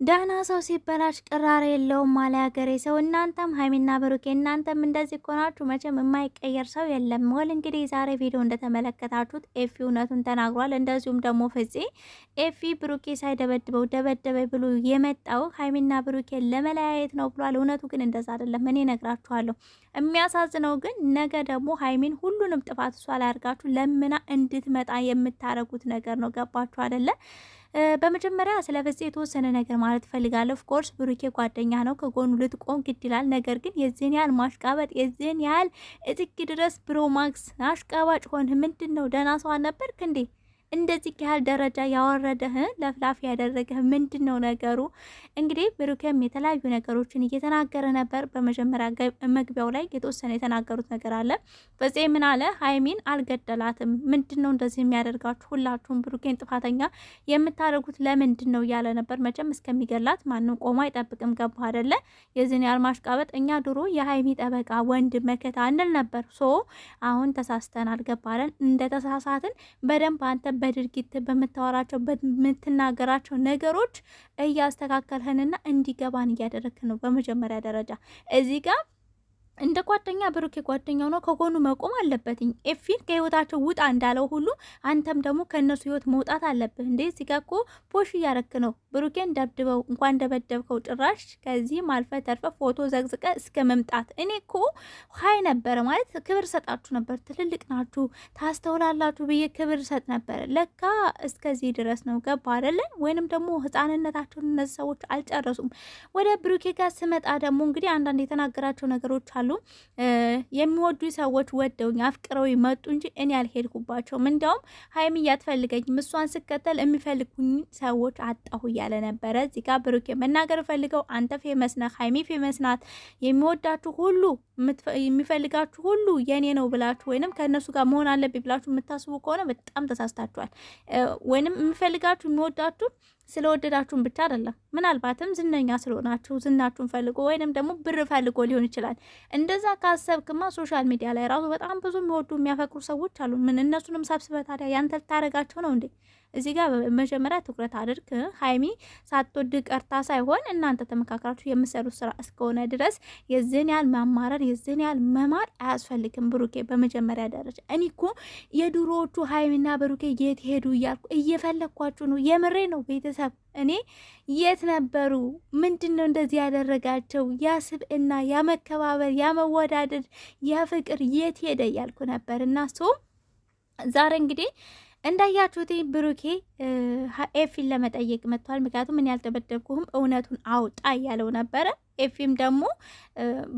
ደህና ሰው ሲበላሽ ቅራሬ የለውም ማለ ሀገሬ ሰው። እናንተም ሀይሚና ብሩኬ እናንተም እንደዚህ ኮናችሁ መቼም የማይቀየር ሰው የለም። ወል እንግዲህ ዛሬ ቪዲዮ እንደተመለከታችሁት ኤፊ እውነቱን ተናግሯል። እንደዚሁም ደግሞ ፍፄ ኤፊ ብሩኬ ሳይደበድበው ደበደበ ብሎ የመጣው ሀይሚና ብሩኬ ለመለያየት ነው ብሏል። እውነቱ ግን እንደዛ አይደለም። እኔ ነግራችኋለሁ። የሚያሳዝነው ግን ነገ ደግሞ ሀይሚን ሁሉንም ጥፋት እሷ ላይ አድርጋችሁ ለምና እንድትመጣ የምታረጉት ነገር ነው። ገባችሁ አይደለ? በመጀመሪያ ስለ ፍፄ የተወሰነ ነገር ማለት ፈልጋለሁ። ኦፍኮርስ ብሩኬ ጓደኛ ነው፣ ከጎኑ ልትቆም ግድ ይላል። ነገር ግን የዚህን ያህል ማሽቃበጥ የዚህን ያህል እጥግ ድረስ ብሮማክስ አሽቃባጭ ሆን ምንድን ነው? ደህና ሰው አልነበርክ እንዴ? እንደዚህ ያህል ደረጃ ያወረደህ ለፍላፊ ያደረገህ ምንድን ነው ነገሩ? እንግዲህ ብሩኬም የተለያዩ ነገሮችን እየተናገረ ነበር። በመጀመሪያ መግቢያው ላይ የተወሰነ የተናገሩት ነገር አለ። በዚህ ምን አለ? ሀይሚን አልገደላትም። ምንድን ነው እንደዚህ የሚያደርጋችሁ? ሁላችሁም ብሩኬን ጥፋተኛ የምታደርጉት ለምንድን ነው እያለ ነበር። መቼም እስከሚገላት ማንም ቆሞ አይጠብቅም። ገባ አይደለ? የዚህን ያህል ማሽቃበጥ እኛ ድሮ የሀይሚ ጠበቃ ወንድ መከታ እንል ነበር። ሶ አሁን ተሳስተናል። ገባለን? እንደተሳሳትን በደንብ አንተ በድርጊት በምታወራቸው በምትናገራቸው ነገሮች እያስተካከልህንና እንዲገባን እያደረግህ ነው። በመጀመሪያ ደረጃ እዚህ ጋር እንደ ጓደኛ ብሩኬ ጓደኛው ነው፣ ከጎኑ መቆም አለበትኝ። ኤፊን ከህይወታቸው ውጣ እንዳለው ሁሉ አንተም ደግሞ ከእነሱ ህይወት መውጣት አለብህ። እንዴ እዚህ ጋር እኮ ፖሽ እያረክ ነው። ብሩኬን ደብድበው እንኳን ደበደብከው፣ ጭራሽ ከዚህም አልፈ ተርፈ ፎቶ ዘግዝቀ እስከ መምጣት። እኔ እኮ ሀይ ነበረ ማለት ክብር ሰጣችሁ ነበር። ትልልቅ ናችሁ ታስተውላላችሁ ብዬ ክብር ሰጥ ነበረ። ለካ እስከዚህ ድረስ ነው። ገባ አይደለ? ወይንም ደግሞ ህፃንነታቸውን እነዚህ ሰዎች አልጨረሱም። ወደ ብሩኬ ጋር ስመጣ ደግሞ እንግዲህ አንዳንድ የተናገራቸው ነገሮች አሉ። የሚወዱ ሰዎች ወደውኝ አፍቅረው መጡ እንጂ እኔ አልሄድኩባቸውም። እንዲያውም ሀይሚ እያትፈልገኝም እሷን ስከተል የሚፈልጉኝ ሰዎች አጣሁ እያለ ነበረ። እዚህ ጋር ብሩኬ መናገር ፈልገው አንተ ፌመስ ነህ፣ ሀይሚ ፌመስ ናት፣ የሚወዳችሁ ሁሉ የሚፈልጋችሁ ሁሉ የኔ ነው ብላችሁ ወይንም ከእነሱ ጋር መሆን አለብኝ ብላችሁ የምታስቡ ከሆነ በጣም ተሳስታችኋል። ወይንም የሚፈልጋችሁ የሚወዳችሁ ስለወደዳችሁን ብቻ አይደለም። ምናልባትም ዝነኛ ስለሆናችሁ ዝናችሁን ፈልጎ ወይንም ደግሞ ብር ፈልጎ ሊሆን ይችላል። እንደዛ ካሰብክማ ሶሻል ሚዲያ ላይ ራሱ በጣም ብዙ የሚወዱ የሚያፈቅሩ ሰዎች አሉ። ምን እነሱንም ሰብስበ ታዲያ ያንተ ልታረጋቸው ነው እንዴ? እዚህ ጋር መጀመሪያ ትኩረት አድርግ። ሀይሚ ሳትወድ ቀርታ ሳይሆን እናንተ ተመካከራችሁ የምሰሩት ስራ እስከሆነ ድረስ የዚህን ያህል ማማረር የዚህን ያህል መማር አያስፈልግም። ብሩኬ በመጀመሪያ ደረጃ እኔ እኮ የድሮዎቹ ሀይሚና ብሩኬ የት ሄዱ እያልኩ እየፈለግኳችሁ ነው። የምሬ ነው ቤተሰብ። እኔ የት ነበሩ? ምንድን ነው እንደዚህ ያደረጋቸው? ያ ስብዕና፣ ያ መከባበር፣ ያ መወዳደር፣ ያ ፍቅር የት ሄደ እያልኩ ነበር። እና ዛሬ እንግዲህ እንዳያችሁት ብሩኬ ኤፊን ለመጠየቅ መጥቷል። ምክንያቱም እኔ ያልተበደብኩህም እውነቱን አውጣ እያለው ነበረ። ኤፊም ደግሞ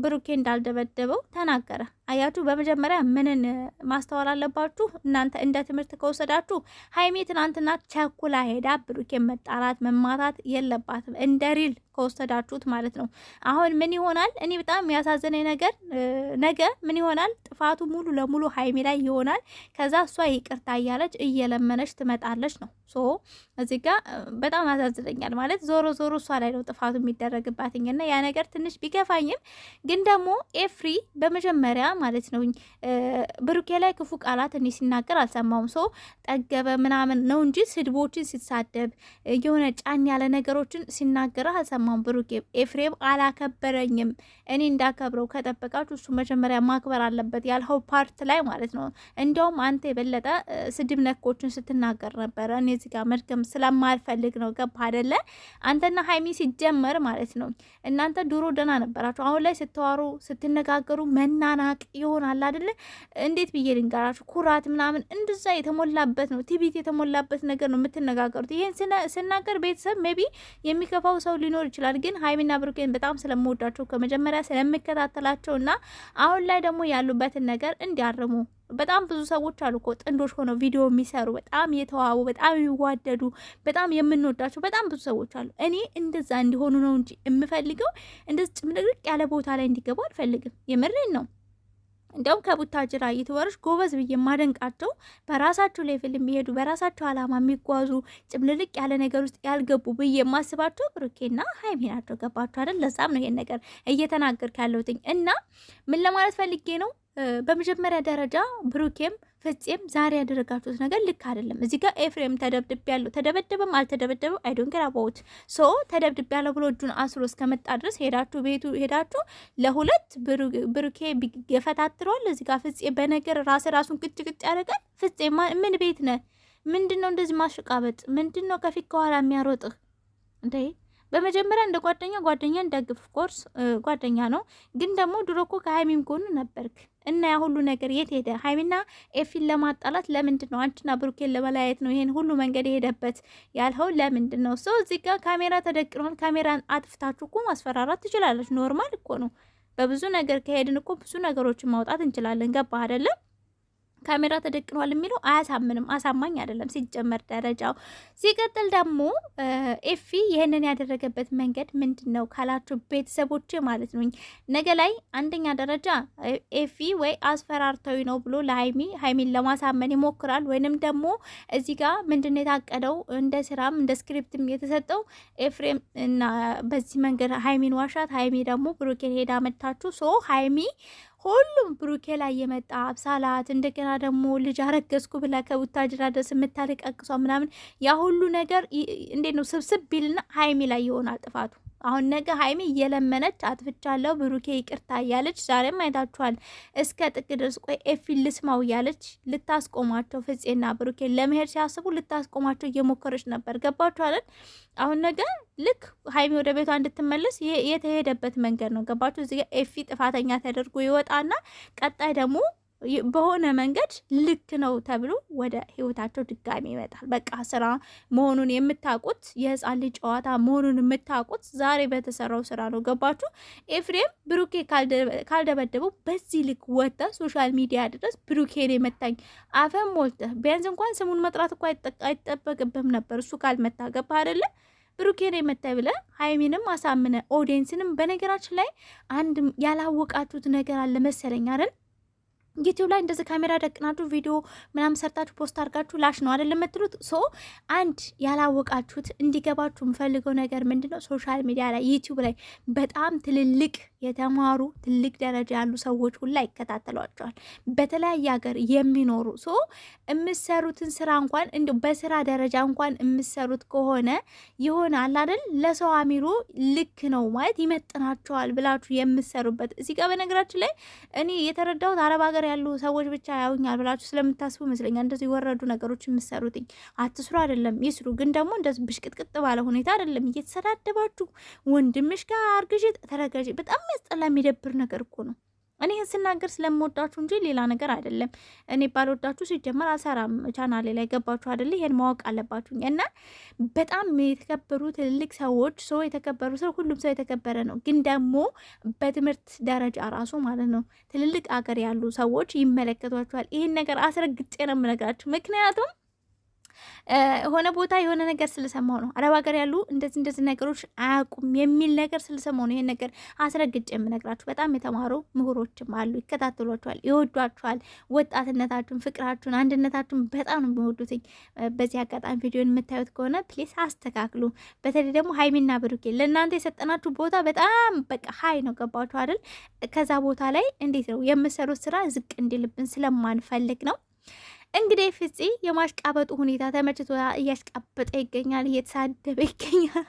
ብሩኬ እንዳልደበደበው ተናገረ። አያችሁ፣ በመጀመሪያ ምንን ማስተዋል አለባችሁ እናንተ እንደ ትምህርት ከወሰዳችሁ፣ ሀይሜ ትናንትና ቸኩላ ሄዳ ብሩኬ መጣላት መማታት የለባትም እንደ ሪል ከወሰዳችሁት ማለት ነው። አሁን ምን ይሆናል? እኔ በጣም የሚያሳዝነኝ ነገር ነገ ምን ይሆናል? ጥፋቱ ሙሉ ለሙሉ ሀይሜ ላይ ይሆናል። ከዛ እሷ ይቅርታ እያለች እየለመነች ትመጣለች ነው። እዚህ ጋር በጣም ያሳዝነኛል። ማለት ዞሮ ዞሮ እሷ ላይ ነው ጥፋቱ የሚደረግባትኝና ያ ነገር ትንሽ ቢከፋኝም ግን ደግሞ ኤፍሪ በመጀመሪያ ማለት ነው ብሩኬ ላይ ክፉ ቃላት እኔ ሲናገር አልሰማውም። ጠገበ ምናምን ነው እንጂ ስድቦችን ሲሳደብ የሆነ ጫን ያለ ነገሮችን ሲናገር አልሰማውም። ብሩኬ ኤፍሬም አላከበረኝም። እኔ እንዳከብረው ከጠበቃችሁ እሱ መጀመሪያ ማክበር አለበት ያልኸው ፓርት ላይ ማለት ነው። እንዲያውም አንተ የበለጠ ስድብ ነኮችን ስትናገር ነበረ። እኔ እዚህ ጋር መድገም ስለማልፈልግ ነው። ገባ አይደለ? አንተና ሀይሚ ሲጀመር ማለት ነው እናንተ ድሮ ደህና ነበራችሁ። አሁን ላይ ስትዋሩ ስትነጋገሩ መናናቅ ይሆናል አይደለ? እንዴት ብዬ ልንገራችሁ? ኩራት ምናምን እንደዛ የተሞላበት ነው፣ ትዕቢት የተሞላበት ነገር ነው የምትነጋገሩት። ይሄን ስናገር ቤተሰብ ሜቢ የሚከፋው ሰው ሊኖር ይችላል። ግን ሀይሚና ብሩኬን በጣም ስለምወዳቸው ከመጀመሪያ ስለምከታተላቸው እና አሁን ላይ ደግሞ ያሉበትን ነገር እንዲያርሙ በጣም ብዙ ሰዎች አሉ እኮ ጥንዶች ሆነው ቪዲዮ የሚሰሩ በጣም የተዋቡ በጣም የሚዋደዱ በጣም የምንወዳቸው በጣም ብዙ ሰዎች አሉ። እኔ እንደዛ እንዲሆኑ ነው እንጂ የምፈልገው እንደዚህ ጭምልቅልቅ ያለ ቦታ ላይ እንዲገቡ አልፈልግም። የምሬን ነው። እንዲያውም ከቡታጅራ እየተወረሽ ጎበዝ ብዬ የማደንቃቸው በራሳቸው ሌቭል የሚሄዱ በራሳቸው አላማ የሚጓዙ ጭምልልቅ ያለ ነገር ውስጥ ያልገቡ ብዬ የማስባቸው ብሩኬና ሀይሚ ናቸው። ገባችሁ አይደል? ለዛም ነው ይሄን ነገር እየተናገርክ ያለሁትኝ እና ምን ለማለት ፈልጌ ነው በመጀመሪያ ደረጃ ብሩኬም ፍፄም ዛሬ ያደረጋችሁት ነገር ልክ አይደለም። እዚህ ጋር ኤፍሬም ተደብድቤያለሁ፣ ተደበደበም አልተደበደበም አይ ዶንት ኬር አባውት ሶ ተደብድቤያለሁ ብሎ እጁን አስሮ እስከመጣ ድረስ ሄዳችሁ ቤቱ ሄዳችሁ ለሁለት ብሩኬ ገፈታትሯል። እዚህ ጋር ፍፄ በነገር ራሱን ቅጭ ያደርጋል። ፍፄ ምን ቤት ነህ? ምንድነው እንደዚህ ማሽቃበጥ? ምንድነው ከፊት ከኋላ የሚያሮጥህ እንዴ? በመጀመሪያ እንደ ጓደኛ እንደግፍ ኮርስ ጓደኛ ነው፣ ግን ደግሞ ድሮ እኮ ከሀይሚም ጎን ነበርክ እና ያ ሁሉ ነገር የት ሄደ? ሀይሚና ኤፊን ለማጣላት ለምንድን ነው? አንቺና ብሩኬን ለመለያየት ነው ይሄን ሁሉ መንገድ የሄደበት ያልኸው ለምንድን ነው? ሰው እዚህ ጋር ካሜራ ተደቅኗል። ካሜራን አጥፍታችሁ እኮ ማስፈራራት ትችላለች። ኖርማል እኮ ነው። በብዙ ነገር ከሄድን እኮ ብዙ ነገሮችን ማውጣት እንችላለን። ገባህ አይደለም? ካሜራ ተደቅኗል የሚለው አያሳምንም፣ አሳማኝ አይደለም ሲጀመር ደረጃው። ሲቀጥል ደግሞ ኤፊ ይህንን ያደረገበት መንገድ ምንድን ነው ካላችሁ ቤተሰቦች ማለት ነው፣ ነገ ላይ አንደኛ ደረጃ ኤፊ ወይ አስፈራርተዊ ነው ብሎ ሀይሚን ለማሳመን ይሞክራል። ወይንም ደግሞ እዚህ ጋር ምንድን ነው የታቀደው እንደ ስራም እንደ ስክሪፕትም የተሰጠው ኤፍሬም እና በዚህ መንገድ ሀይሚን ዋሻት፣ ሀይሚ ደግሞ ብሩኬን ሄዳ መታችሁ ሶ ሀይሚ ሁሉም ብሩኬ ላይ የመጣ አብሳላት እንደገና ደግሞ ልጅ አረገዝኩ ብላ ከቡታጅራ ድረስ የምታለቃቅሷ ምናምን ያ ሁሉ ነገር እንዴት ነው ስብስብ ቢልና ሀይሚ ላይ ይሆናል ጥፋቱ። አሁን ነገ ሀይሚ እየለመነች አጥፍቻለሁ ብሩኬ ይቅርታ እያለች ዛሬም አይታችኋል እስከ ጥቅ ድረስ ቆይ ኤፊን ልስማው እያለች ልታስቆማቸው ፍፄና ብሩኬ ለመሄድ ሲያስቡ ልታስቆማቸው እየሞከረች ነበር። ገባችኋለን? አሁን ነገ ልክ ሀይሚ ወደ ቤቷ እንድትመለስ የተሄደበት መንገድ ነው። ገባችሁ? እዚህ ኤፊ ጥፋተኛ ተደርጎ ይወጣና ቀጣይ ደግሞ በሆነ መንገድ ልክ ነው ተብሎ ወደ ህይወታቸው ድጋሚ ይመጣል። በቃ ስራ መሆኑን የምታውቁት የህፃን ልጅ ጨዋታ መሆኑን የምታውቁት ዛሬ በተሰራው ስራ ነው። ገባችሁ? ኤፍሬም ብሩኬ ካልደበደበው በዚህ ልክ ወጣ ሶሻል ሚዲያ ድረስ ብሩኬን የመታኝ አፈም ሞልተ ቢያንስ እንኳን ስሙን መጥራት እኮ አይጠበቅብህም ነበር እሱ ካልመታ። ገባ አይደለ? ብሩኬን የመታ ብለ ሀይሚንም አሳምነ ኦዲየንስንም። በነገራችን ላይ አንድ ያላወቃችሁት ነገር አለ መሰለኝ አይደል? ዩቲዩብ ላይ እንደዚህ ካሜራ ደቅናችሁ ቪዲዮ ምናምን ሰርታችሁ ፖስት አድርጋችሁ ላሽ ነው አይደል የምትሉት? ሶ አንድ ያላወቃችሁት እንዲገባችሁ የምፈልገው ነገር ምንድነው፣ ሶሻል ሚዲያ ላይ ዩቲዩብ ላይ በጣም ትልልቅ የተማሩ ትልቅ ደረጃ ያሉ ሰዎች ሁላ ይከታተሏቸዋል። በተለያየ ሀገር የሚኖሩ ሶ የምሰሩትን ስራ እንኳን እንዲ በስራ ደረጃ እንኳን የምሰሩት ከሆነ ይሆናል አይደል ለሰው አሚሮ ልክ ነው ማለት ይመጥናቸዋል ብላችሁ የምሰሩበት እዚህ ጋር በነገራችን ላይ እኔ የተረዳሁት አረብ ሀገር ያሉ ሰዎች ብቻ ያዩኛል ብላችሁ ስለምታስቡ ይመስለኛል እንደዚህ የወረዱ ነገሮች የምሰሩትኝ። አትስሩ አይደለም ይስሩ፣ ግን ደግሞ እንደዚህ ብሽቅጥቅጥ ባለ ሁኔታ አይደለም እየተሰዳደባችሁ ወንድምሽ ጋር አርግዥ ተረጋጅ። በጣም ያስጠላ የሚደብር ነገር እኮ ነው። እኔ ስናገር ስለምወዳችሁ እንጂ ሌላ ነገር አይደለም። እኔ ባልወዳችሁ ሲጀመር አልሰራም ቻናሌ ላይ ገባችሁ አይደለ? ይሄን ማወቅ አለባችሁ። እና በጣም የተከበሩ ትልልቅ ሰዎች ሰው የተከበሩ ሰው ሁሉም ሰው የተከበረ ነው። ግን ደግሞ በትምህርት ደረጃ ራሱ ማለት ነው ትልልቅ አገር ያሉ ሰዎች ይመለከቷቸዋል። ይሄን ነገር አስረግጬ ነው የምነግራችሁ። ምክንያቱም ሆነ ቦታ የሆነ ነገር ስለሰማው ነው አረብ ሀገር ያሉ እንደዚህ ነገሮች አያውቁም የሚል ነገር ስለሰማው ነው ይሄን ነገር አስረግጬ የምነግራችሁ። በጣም የተማሩ ምሁሮችም አሉ፣ ይከታተሏችኋል፣ ይወዷችኋል። ወጣትነታችሁን፣ ፍቅራችሁን፣ አንድነታችሁን በጣም ነው የሚወዱትኝ። በዚህ አጋጣሚ ቪዲዮን የምታዩት ከሆነ ፕሊስ አስተካክሉ። በተለይ ደግሞ ሀይሚና ብሩኬ ለእናንተ የሰጠናችሁ ቦታ በጣም በቃ ሀይ ነው። ገባችሁ አይደል? ከዛ ቦታ ላይ እንዴት ነው የምሰሩት ስራ ዝቅ እንዲልብን ስለማንፈልግ ነው። እንግዲህ ፍፄ የማሽቃበጡ ሁኔታ ተመችቶ እያሽቃበጠ ይገኛል፣ እየተሳደበ ይገኛል።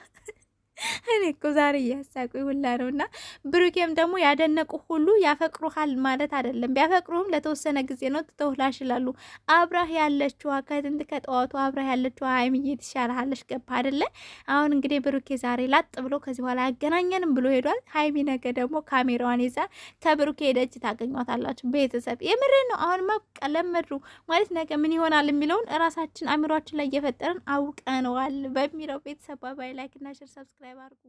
እኔ እኮ ዛሬ እያሳቁኝ ሁላ ነው። እና ብሩኬም ደግሞ ያደነቁ ሁሉ ያፈቅሩሃል ማለት አይደለም። ቢያፈቅሩህም ለተወሰነ ጊዜ ነው፣ ትተውላሽ ይላሉ። አብራህ ያለችዋ ከጥንት ከጠዋቱ አብራህ ያለችዋ ሀይሚዬ ትሻልሃለች። ገባ አይደለ? አሁን እንግዲህ ብሩኬ ዛሬ ላጥ ብሎ ከዚህ በኋላ ያገናኘንም ብሎ ሄዷል። ሀይሚ ነገ ደግሞ ካሜራዋን ይዛ ከብሩኬ ሄደች ታገኟታላችሁ። ቤተሰብ የምሬን ነው። አሁን ቀለመድሩ ማለት ነገ ምን ይሆናል የሚለውን እራሳችን አእምሯችን ላይ እየፈጠርን አውቀነዋል በሚለው ቤተሰብ ባይ ላይክ እና ሼር ሰብስክራይብ አድርጉ።